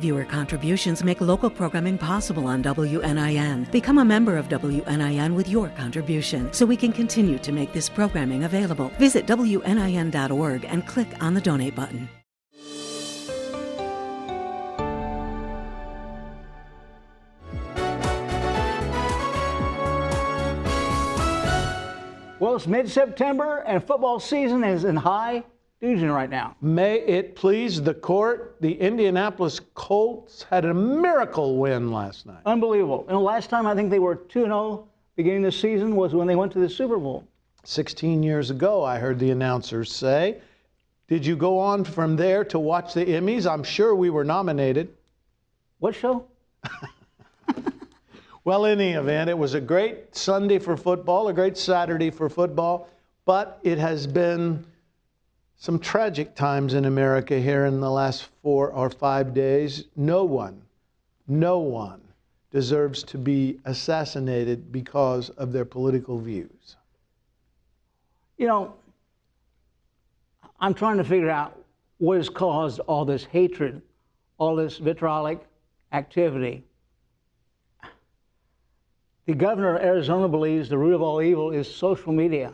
Viewer contributions make local programming possible on WNIN. Become a member of WNIN with your contribution so we can continue to make this programming available. Visit WNIN.org and click on the donate button. Well, it's mid-September and football season is in high dudgeon right now. May it please the court, the Indianapolis Colts had a miracle win last night. Unbelievable. And the last time I think they were 2-0 beginning of the season was when they went to the Super Bowl. 16 years ago, I heard the announcers say. Did you go on from there to watch the Emmys? I'm sure we were nominated. What show? Well, in any event, it was a great Sunday for football, a great Saturday for football, but it has been some tragic times in America here in the last 4 or 5 days. No one deserves to be assassinated because of their political views. You know, I'm trying to figure out what has caused all this hatred, all this vitriolic activity. The governor of Arizona believes the root of all evil is social media.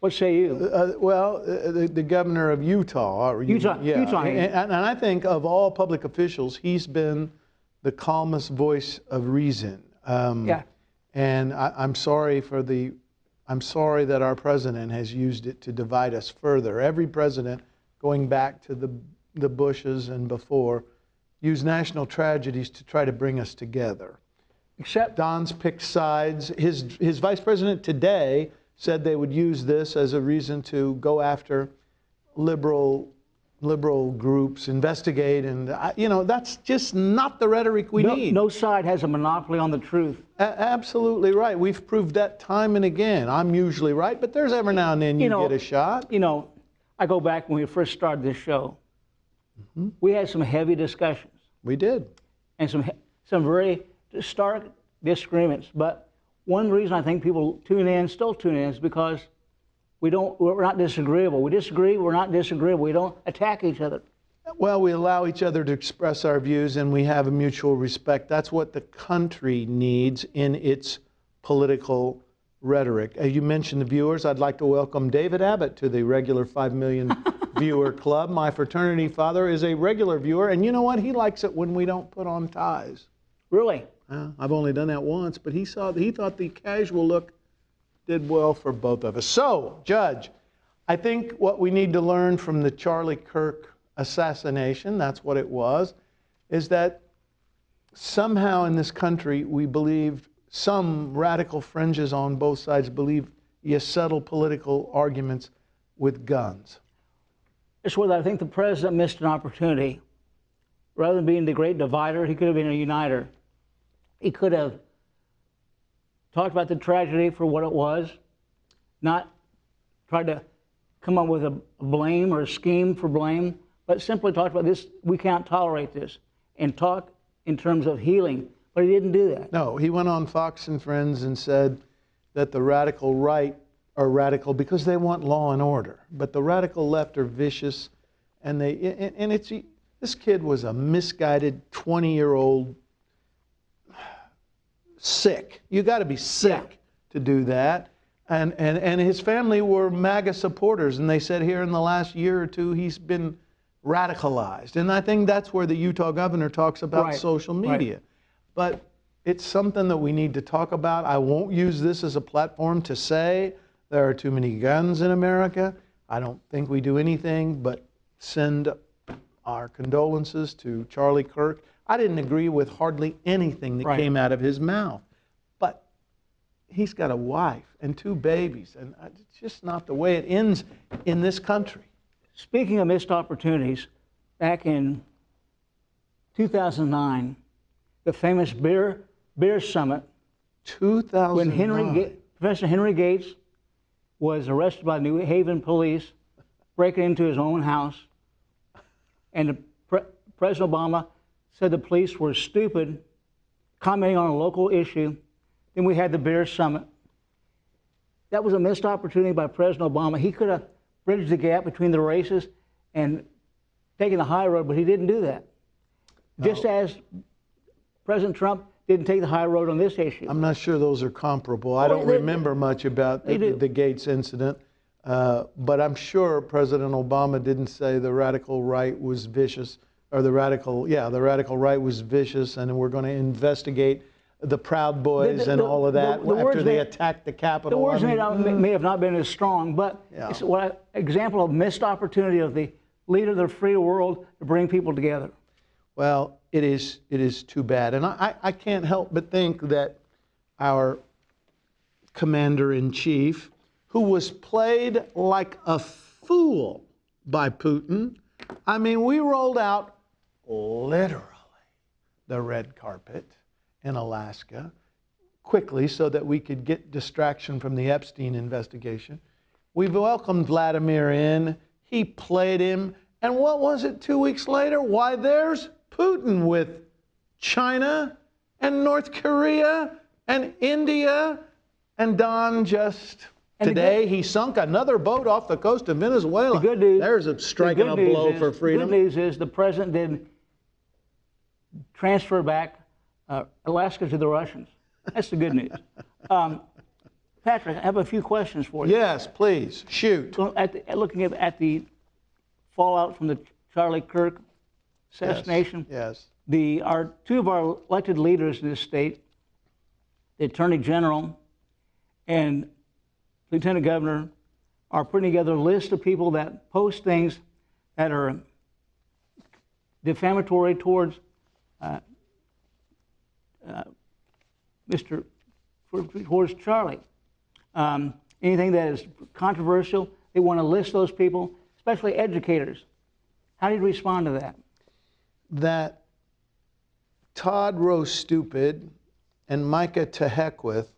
What say you? The governor of Utah. Utah. And I think of all public officials, he's been the calmest voice of reason. Yeah. And I'm sorry that our president has used it to divide us further. Every president, going back to the Bushes and before, used national tragedies to try to bring us together. Except Don's picked sides. His vice president today said they would use this as a reason to go after liberal groups, investigate, and that's just not the rhetoric we need. No side has a monopoly on the truth. Absolutely right. We've proved that time and again. I'm usually right, but there's every now and then you get a shot. You know, I go back when we first started this show. Mm-hmm. We had some heavy discussions. We did. And some very stark disagreements. But one reason I think people still tune in, is because we're not disagreeable. We disagree, we're not disagreeable. We don't attack each other. Well, we allow each other to express our views, and we have a mutual respect. That's what the country needs in its political rhetoric. As you mentioned the viewers, I'd like to welcome David Abbott to the regular 5 million viewer club. My fraternity father is a regular viewer, and you know what? He likes it when we don't put on ties. Really? I've only done that once, but he thought the casual look did well for both of us. So, Judge, I think what we need to learn from the Charlie Kirk assassination, that's what it was, is that somehow in this country we believe, some radical fringes on both sides believe you settle political arguments with guns. It's whether I think the president missed an opportunity. Rather than being the great divider, he could have been a uniter. He could have talked about the tragedy for what it was, not tried to come up with a blame or a scheme for blame, but simply talked about this, we can't tolerate this, and talk in terms of healing. But he didn't do that. No, he went on Fox and Friends and said that the radical right are radical because they want law and order, but the radical left are vicious, and this kid was a misguided 20-year-old sick. You got to be sick to do that. And his family were MAGA supporters, and they said here in the last year or two he's been radicalized. And I think that's where the Utah governor talks about social media. Right. But it's something that we need to talk about. I won't use this as a platform to say there are too many guns in America. I don't think we do anything but send our condolences to Charlie Kirk. I didn't agree with hardly anything that came out of his mouth. But he's got a wife and 2 babies, and it's just not the way it ends in this country. Speaking of missed opportunities, back in 2009, the famous beer summit, 2009. when Professor Henry Gates was arrested by New Haven police, breaking into his own house, and President Obama said the police were stupid, commenting on a local issue. Then we had the beer summit. That was a missed opportunity by President Obama. He could have bridged the gap between the races and taken the high road, but he didn't do that. just as President Trump didn't take the high road on this issue. I'm not sure those are comparable. I don't remember much about the Gates incident, but I'm sure President Obama didn't say the radical right was vicious, or the radical right was vicious, and we're going to investigate the Proud Boys and all of that after they attacked the Capitol. The words may have not been as strong, but it's an example of missed opportunity of the leader of the free world to bring people together. Well, it is too bad. And I can't help but think that our commander-in-chief, who was played like a fool by Putin, I mean, we rolled out literally the red carpet in Alaska quickly so that we could get distraction from the Epstein investigation. We welcomed Vladimir in. He played him. And what was it 2 weeks later? Why, there's Putin with China and North Korea and India. And Don just today, he sunk another boat off the coast of Venezuela. The good news, there's a striking a blow for freedom. The good news is the president didn't transfer back Alaska to the Russians. That's the good news. Patrick, I have a few questions for you. Yes, please, shoot. Looking at the fallout from the Charlie Kirk assassination. Yes. Two of our elected leaders in this state, the Attorney General and Lieutenant Governor, are putting together a list of people that post things that are defamatory towards towards Charlie. Anything that is controversial, they want to list those people, especially educators. How do you respond to that? That Todd Rose Stupid and Micah to heck with.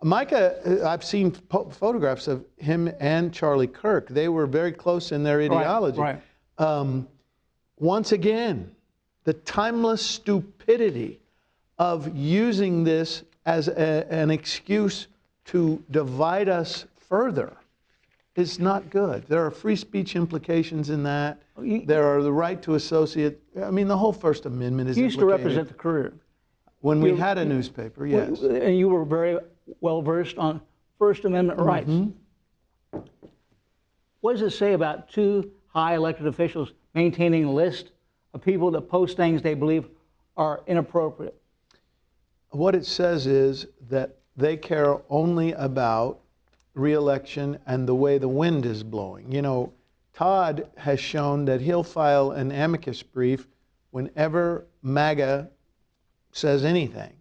Micah, I've seen photographs of him and Charlie Kirk. They were very close in their ideology. Right. Once again, the timeless stupidity of using this as an excuse to divide us further is not good. There are free speech implications in that. There are the right to associate. I mean, the whole First Amendment is You used to represent the Courier. When we had a newspaper, yes. And you were very well versed on First Amendment rights. What does it say about two high elected officials maintaining a list of people that post things they believe are inappropriate? What it says is that they care only about re-election and the way the wind is blowing. You know, Todd has shown that he'll file an amicus brief whenever MAGA says anything.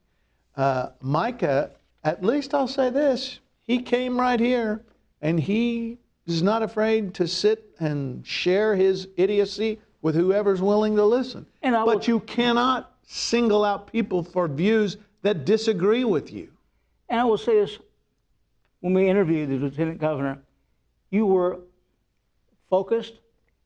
Micah, at least I'll say this, he came right here and he is not afraid to sit and share his idiocy with whoever's willing to listen. But you cannot single out people for views that disagree with you. And I will say this, when we interviewed the Lieutenant Governor, you were focused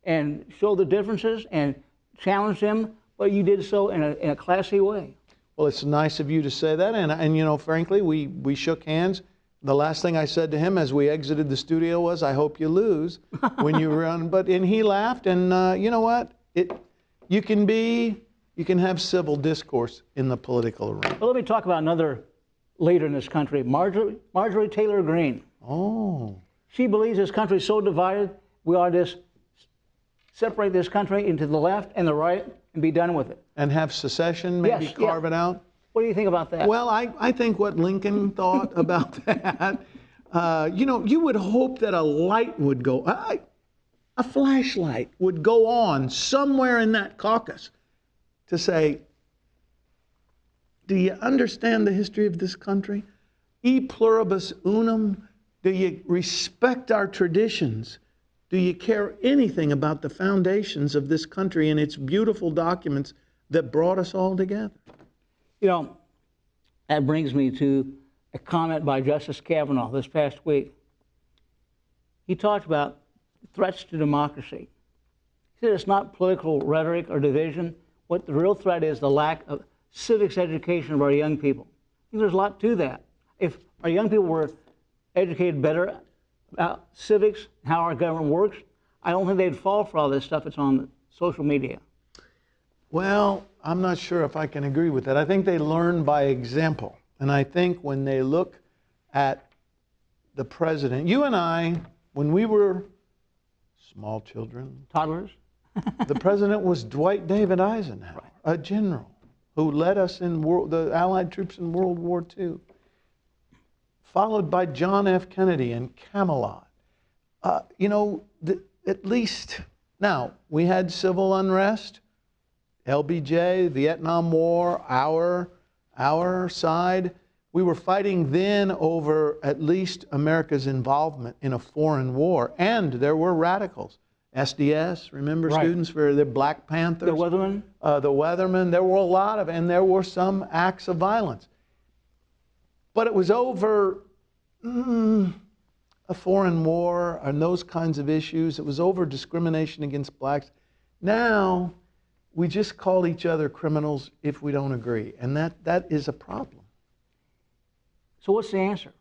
and showed the differences and challenged him, but you did so in a classy way. Well, it's nice of you to say that, and you know, frankly, we shook hands. The last thing I said to him as we exited the studio was, "I hope you lose," when you run. And he laughed, and you know what? You can have civil discourse in the political arena. Well, let me talk about another leader in this country, Marjorie Taylor Greene. Oh. She believes this country is so divided, we ought to just separate this country into the left and the right and be done with it. And have secession, maybe carve it out? What do you think about that? Well, I think what Lincoln thought about that, you know, you would hope that a light would go, a flashlight would go on somewhere in that caucus to say, do you understand the history of this country? E pluribus unum. Do you respect our traditions? Do you care anything about the foundations of this country and its beautiful documents that brought us all together? You know, that brings me to a comment by Justice Kavanaugh this past week. He talked about threats to democracy. He said it's not political rhetoric or division. What the real threat is the lack of civics education of our young people. I think there's a lot to that. If our young people were educated better about civics, how our government works, I don't think they'd fall for all this stuff that's on social media. Well, I'm not sure if I can agree with that. I think they learn by example. And I think when they look at the president, you and I, when we were small children, Toddlers? the president was Dwight David Eisenhower, a general who led us in the Allied troops in World War II, followed by John F. Kennedy in Camelot. You know, at least, now, we had civil unrest, LBJ, Vietnam War, our side. We were fighting then over at least America's involvement in a foreign war, and there were radicals. SDS, remember students for the Black Panthers? The Weathermen? The Weathermen, there were a lot of, and there were some acts of violence. But it was over a foreign war and those kinds of issues. It was over discrimination against blacks. Now, we just call each other criminals if we don't agree, and that is a problem. So what's the answer?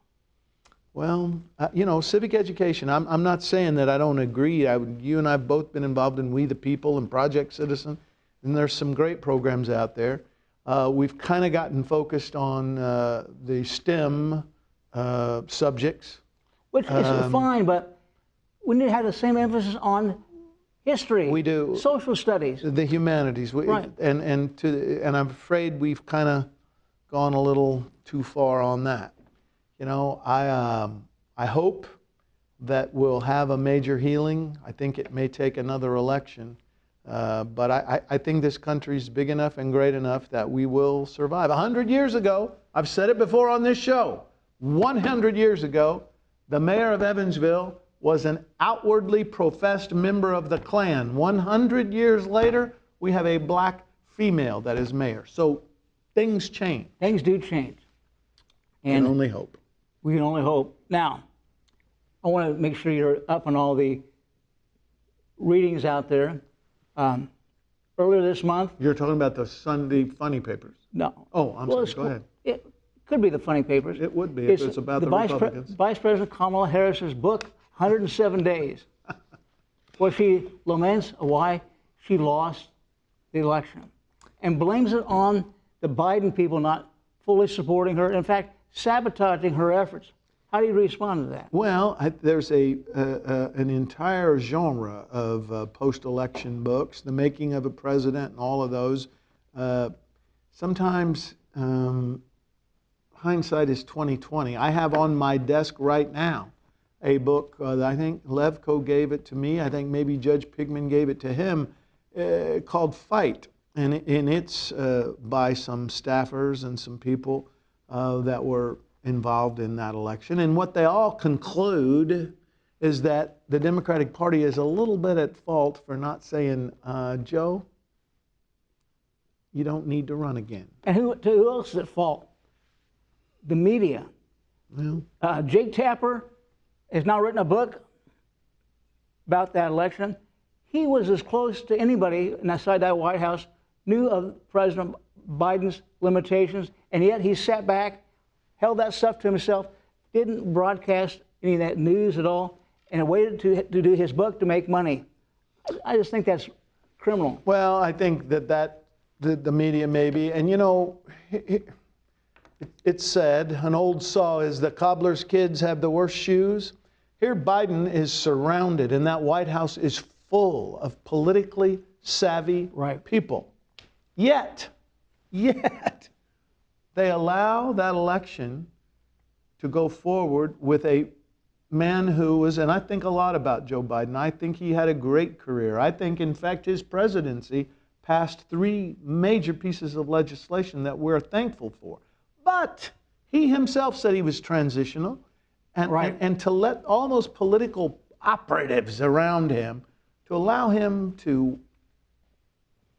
Well, you know, civic education. I'm not saying that I don't agree. You and I have both been involved in We the People and Project Citizen, and there's some great programs out there. We've kind of gotten focused on the STEM subjects. Which is fine, but we need to have the same emphasis on history. We do. Social studies. The humanities. Right. And I'm afraid we've kind of gone a little too far on that. You know, I hope that we'll have a major healing. I think it may take another election. But I think this country's big enough and great enough that we will survive. 100 years ago, I've said it before on this show, 100 years ago, the mayor of Evansville was an outwardly professed member of the Klan. 100 years later, we have a black female that is mayor. So things change. Things do change. And can only hope. We can only hope. Now, I want to make sure you're up on all the readings out there. Earlier this month. You're talking about the Sunday funny papers? No. Oh, I'm sorry. Go ahead. It could be the funny papers. It would be if it's about the Republicans. Vice President Kamala Harris's book, 107 Days, where she laments why she lost the election and blames it on the Biden people not fully supporting her, in fact, sabotaging her efforts. How do you respond to that? Well, there's an entire genre of post-election books, The Making of a President and all of those. Sometimes hindsight is 20/20. I have on my desk right now a book that I think Levko gave it to me. I think maybe Judge Pigman gave it to him, called Fight. And it's by some staffers and some people that were involved in that election. And what they all conclude is that the Democratic Party is a little bit at fault for not saying, Joe, you don't need to run again. And who else is at fault? The media. Well, Jake Tapper has now written a book about that election. He was as close to anybody inside that White House, knew of President Biden's limitations, and yet he sat back, held that stuff to himself, didn't broadcast any of that news at all, and waited to do his book to make money. I just think that's criminal. well, I think that the media maybe, and you know, it's said, an old saw is the cobbler's kids have the worst shoes. Here Biden is surrounded, and that White House is full of politically savvy people. Yet, they allow that election to go forward with a man who was, and I think a lot about Joe Biden. I think he had a great career. I think, in fact, his presidency passed 3 major pieces of legislation that we're thankful for. But he himself said he was transitional, and to let all those political operatives around him, to allow him to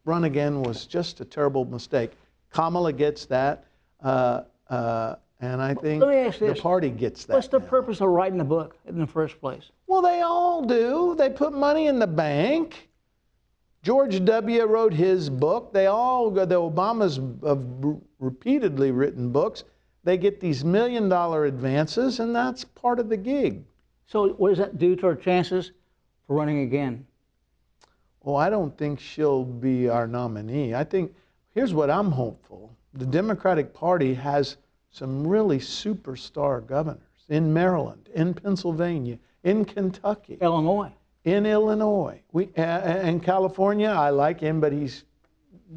run again was just a terrible mistake. Kamala gets that, and I think the party gets that. What's the purpose of writing the book in the first place? Well, they all do. They put money in the bank. George W. wrote his book. The Obamas have repeatedly written books. They get these $1 million advances, and that's part of the gig. So what does that do to our chances for running again? Oh, I don't think she'll be our nominee. I think Here's what I'm hopeful. The Democratic Party has some really superstar governors in Maryland, in Pennsylvania, in Kentucky, Illinois. in Illinois. In California, I like him, but he's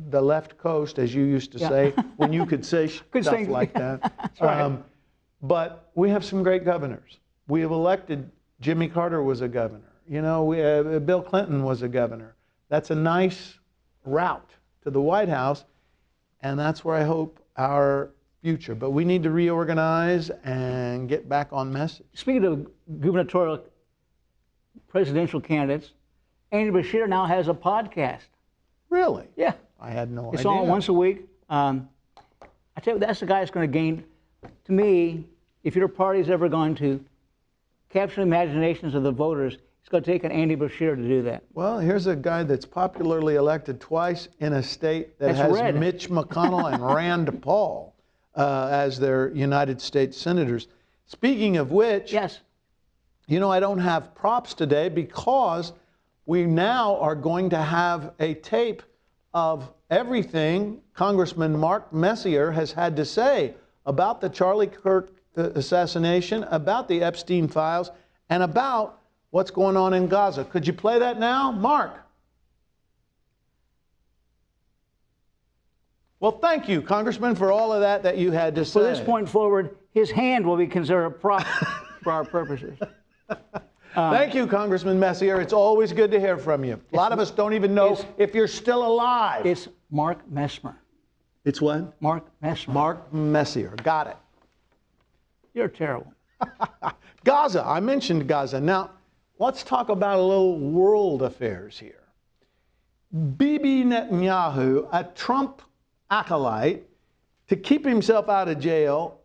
the left coast, as you used to say, when you could say stuff like that. That's right. But we have some great governors. We have elected, Jimmy Carter was a governor. You know, Bill Clinton was a governor. That's a nice route to the White House, and that's where I hope our future. But we need to reorganize and get back on message. Speaking of gubernatorial presidential candidates, Andy Bashir now has a podcast. Really? Yeah. I had no idea. It's on once a week. I tell you, that's the guy that's going to gain, to me, if your party's ever going to capture the imaginations of the voters, it's going to take an Andy Bashir to do that. Well, here's a guy that's popularly elected twice in a state that has red. Mitch McConnell and Rand Paul as their United States senators. Speaking of which, yes, you know, I don't have props today because we now are going to have a tape of everything Congressman Mark Messier has had to say about the Charlie Kirk assassination, about the Epstein files, and about what's going on in Gaza. Could you play that now, Mark? Well, thank you, Congressman, for all of that you had to say. From this point forward, his hand will be considered a prop for our purposes. Thank you, Congressman Messier. It's always good to hear from you. A lot of us don't even know if you're still alive. It's Mark Messmer. It's what? Mark Messmer. Mark Messier. Got it. You're terrible. Gaza. I mentioned Gaza. Now, let's talk about a little world affairs here. Bibi Netanyahu, a Trump acolyte, to keep himself out of jail,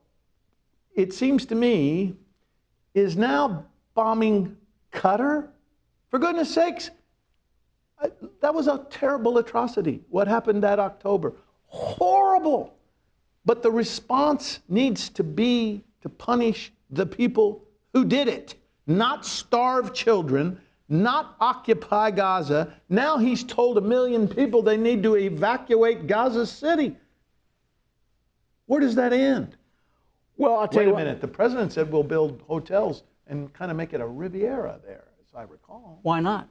it seems to me, is now bombing Qatar? For goodness sakes, that was a terrible atrocity. What happened that October? Horrible. But the response needs to be to punish the people who did it, not starve children, not occupy Gaza. Now he's told 1 million people they need to evacuate Gaza City. Where does that end? Well, I'll tell you Wait a minute. The president said we'll build hotels and kind of make it a Riviera there, as I recall. Why not?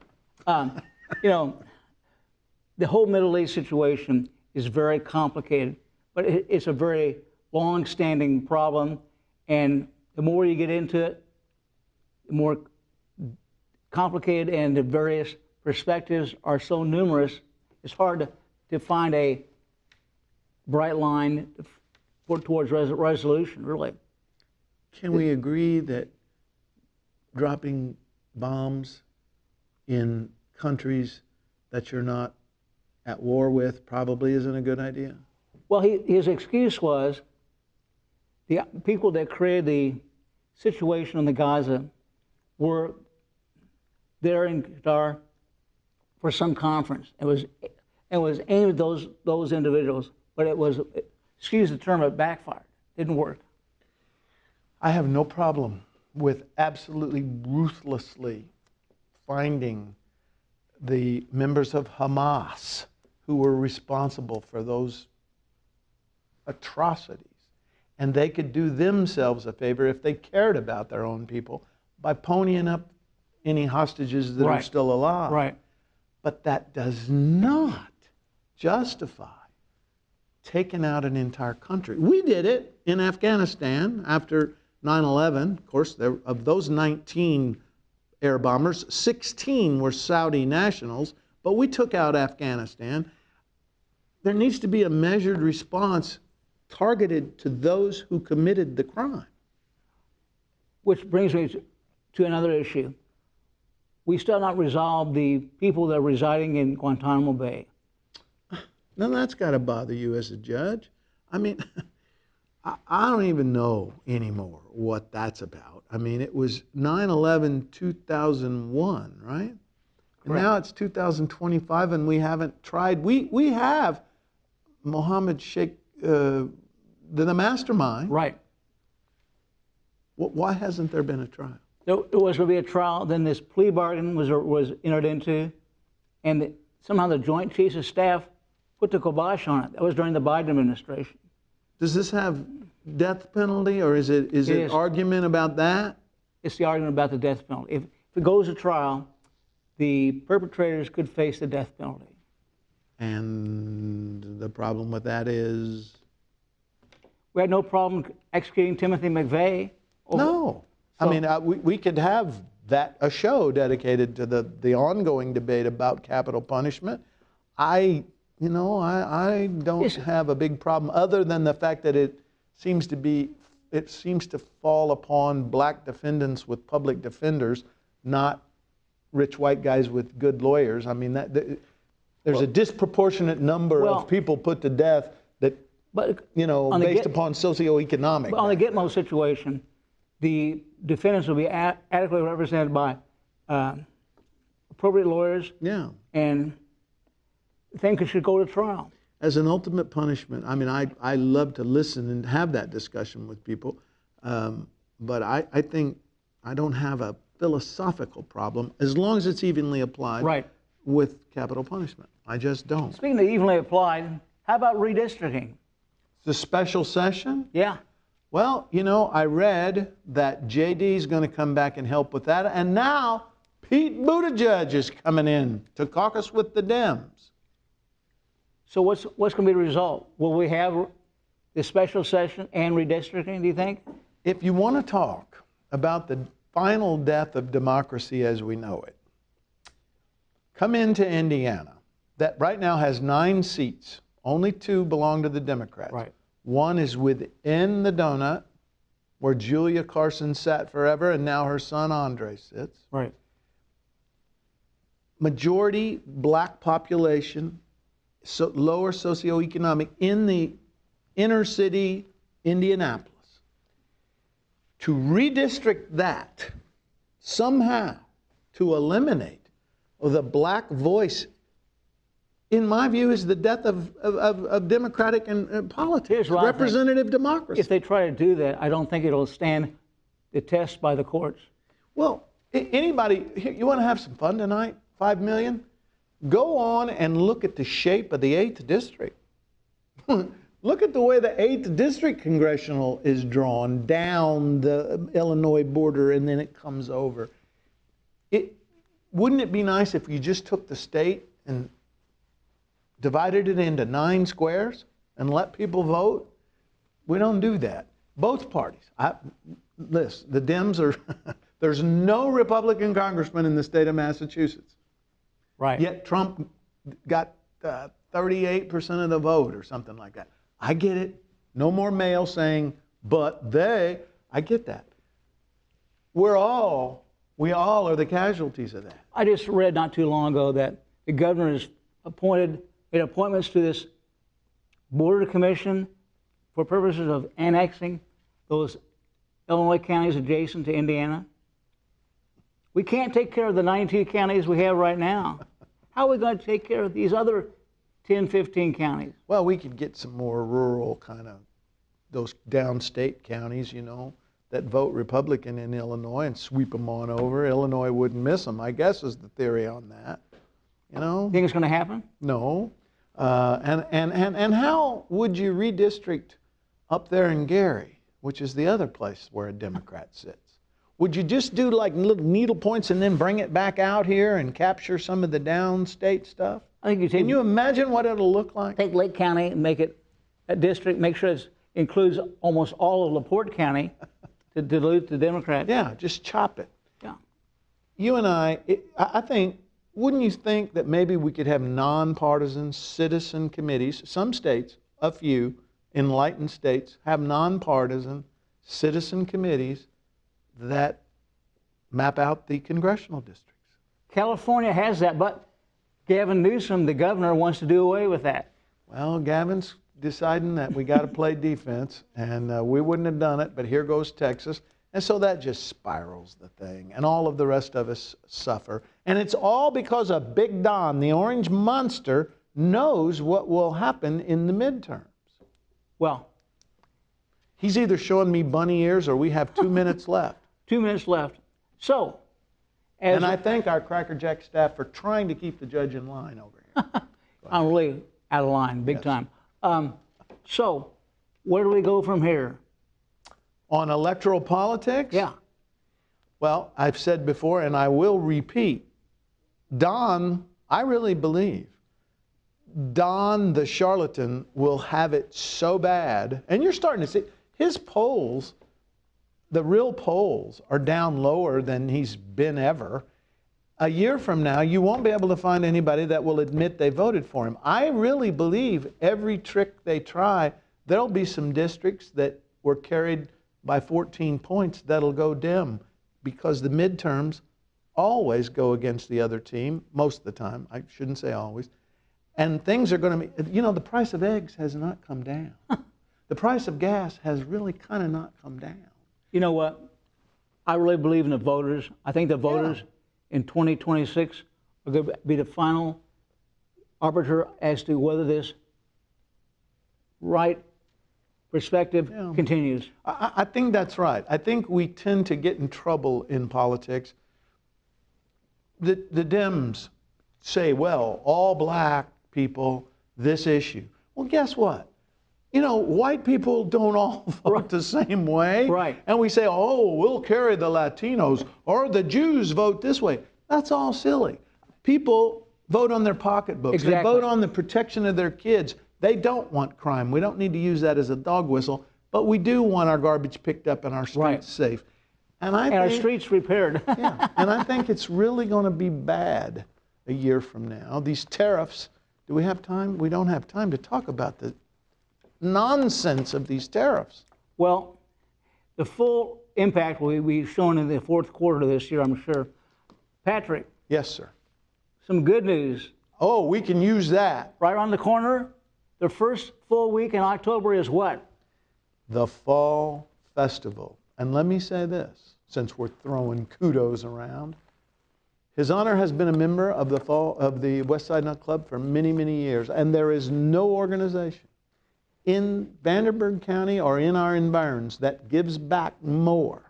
You know, the whole Middle East situation is very complicated, but it's a very long-standing problem, and the more you get into it, the more complicated, and the various perspectives are so numerous, it's hard to find a bright line towards resolution, really. Can we agree that dropping bombs in countries that you're not at war with probably isn't a good idea? Well, his excuse was the people that created the situation in the Gaza were there in Qatar for some conference. It was aimed at those individuals, but it was, excuse the term, it backfired. Didn't work. I have no problem with absolutely ruthlessly finding the members of Hamas who were responsible for those atrocities. And they could do themselves a favor if they cared about their own people by ponying up any hostages that are still alive. Right. But that does not justify taking out an entire country. We did it in Afghanistan after 9/11. Of course, of those 19 air bombers, 16 were Saudi nationals, but we took out Afghanistan. There needs to be a measured response targeted to those who committed the crime. Which brings me to another issue. We still not resolved the people that are residing in Guantanamo Bay. Now that's got to bother you as a judge. I mean, I don't even know anymore what that's about. I mean, it was 9/11, 2001, right? And now it's 2025, and we haven't tried. We have Mohammed Sheikh, the mastermind. Right. Why hasn't there been a trial? There was going to be a trial, then this plea bargain was entered into, and somehow the Joint Chiefs of Staff put the kibosh on it. That was during the Biden administration. Does this have death penalty, or is it argument about that? It's the argument about the death penalty. If it goes to trial, the perpetrators could face the death penalty. And the problem with that is? We had no problem executing Timothy McVeigh. No. I mean, we could have a show dedicated to the ongoing debate about capital punishment. I don't have a big problem, other than the fact that it seems to fall upon black defendants with public defenders, not rich white guys with good lawyers. I mean, there's a disproportionate number of people put to death that, based upon socioeconomic. But on the Gitmo situation, the defendants will be adequately represented by appropriate lawyers. Yeah. And the thing should go to trial. As an ultimate punishment, I mean, I love to listen and have that discussion with people, but I think I don't have a philosophical problem as long as it's evenly applied with capital punishment. I just don't. Speaking of evenly applied, how about redistricting? The special session? Yeah. Well, I read that JD is going to come back and help with that, and now Pete Buttigieg is coming in to caucus with the Dems. So what's going to be the result? Will we have the special session and redistricting, do you think? If you want to talk about the final death of democracy as we know it, come into Indiana, that right now has 9 seats. Only 2 belong to the Democrats. Right. One is within the donut, where Julia Carson sat forever, and now her son Andre sits. Right. Majority black population, lower socioeconomic, in the inner city Indianapolis. To redistrict that somehow, to eliminate the black voice, in my view, is the death of democratic and politics, representative democracy. If they try to do that, I don't think it'll stand the test by the courts. Well, anybody, you want to have some fun tonight? 5 million? Go on and look at the shape of the 8th district. Look at the way the 8th district congressional is drawn down the Illinois border, and then it comes over. Wouldn't it be nice if you just took the state and divided it into 9 squares and let people vote? We don't do that. Both parties. Listen, the Dems are, there's no Republican congressman in the state of Massachusetts. Right. Yet Trump got 38% of the vote or something like that. I get it. No more mail saying, but they, I get that. We all are the casualties of that. I just read not too long ago that the governor has made appointments to this border commission for purposes of annexing those Illinois counties adjacent to Indiana. We can't take care of the 92 counties we have right now. How are we going to take care of these other 10, 15 counties? Well, we could get some more rural kind of, those downstate counties, that vote Republican in Illinois and sweep them on over. Illinois wouldn't miss them, I guess, is the theory on that. Think it's going to happen? No. And how would you redistrict up there in Gary, which is the other place where a Democrat sits? Would you just do like little needle points and then bring it back out here and capture some of the downstate stuff? I think Can you imagine what it'll look like? Take Lake County and make it a district, make sure it includes almost all of LaPorte County to dilute the Democrats. Yeah, just chop it. Yeah. You and I think, wouldn't you think that maybe we could have nonpartisan citizen committees? Some states, a few enlightened states, have nonpartisan citizen committees that map out the congressional districts. California has that, but Gavin Newsom, the governor, wants to do away with that. Well, Gavin's deciding that we got to play defense, and we wouldn't have done it, but here goes Texas. And so that just spirals the thing, and all of the rest of us suffer. And it's all because of Big Don, the orange monster, knows what will happen in the midterms. Well, he's either showing me bunny ears or we have 2 minutes left. 2 minutes left. So, and I thank our Cracker Jack staff for trying to keep the judge in line over here. I'm really out of line, big time. So, where do we go from here? On electoral politics? Yeah. Well, I've said before, and I will repeat, Don, I really believe, Don the charlatan will have it so bad, and you're starting to see his polls, the real polls, are down lower than he's been ever. A year from now, you won't be able to find anybody that will admit they voted for him. I really believe every trick they try, there'll be some districts that were carried by 14 points that'll go dim, because the midterms always go against the other team, most of the time. I shouldn't say always. And things are going to be, you know, the price of eggs has not come down. The price of gas has really kind of not come down. You know what? I really believe in the voters. I think the voters in 2026 are going to be the final arbiter as to whether this right perspective continues. I think that's right. I think we tend to get in trouble in politics. The Dems say, well, all black people, this issue. Well, guess what? You know, white people don't all vote the same way. Right. And we say, oh, we'll carry the Latinos, or the Jews vote this way. That's all silly. People vote on their pocketbooks. Exactly. They vote on the protection of their kids. They don't want crime. We don't need to use that as a dog whistle, but we do want our garbage picked up and our streets safe. And our streets repaired. Yeah, and I think it's really going to be bad a year from now. These tariffs, do we have time? We don't have time to talk about the nonsense of these tariffs. Well, the full impact will be shown in the fourth quarter of this year, I'm sure. Patrick. Yes, sir. Some good news. Oh, we can use that. Right around the corner, the first full week in October is what? The Fall Festival. And let me say this, since we're throwing kudos around. His Honor has been a member of the West Side Nut Club for many, many years, and there is no organization in Vanderburgh County or in our environs that gives back more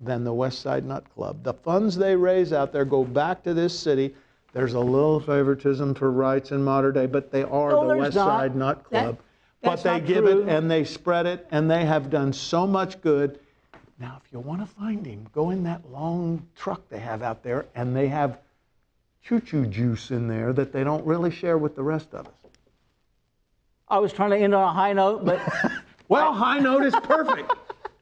than the West Side Nut Club. The funds they raise out there go back to this city. There's a little favoritism for rights in modern day, but they are the West Side Nut Club. But they give it and they spread it, and they have done so much good. Now, if you want to find him, go in that long truck they have out there, and they have choo-choo juice in there that they don't really share with the rest of us. I was trying to end on a high note, but... Well, high note is perfect.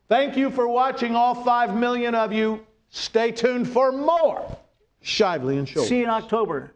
Thank you for watching, all 5 million of you. Stay tuned for more Shively and Shoulders. See you in October.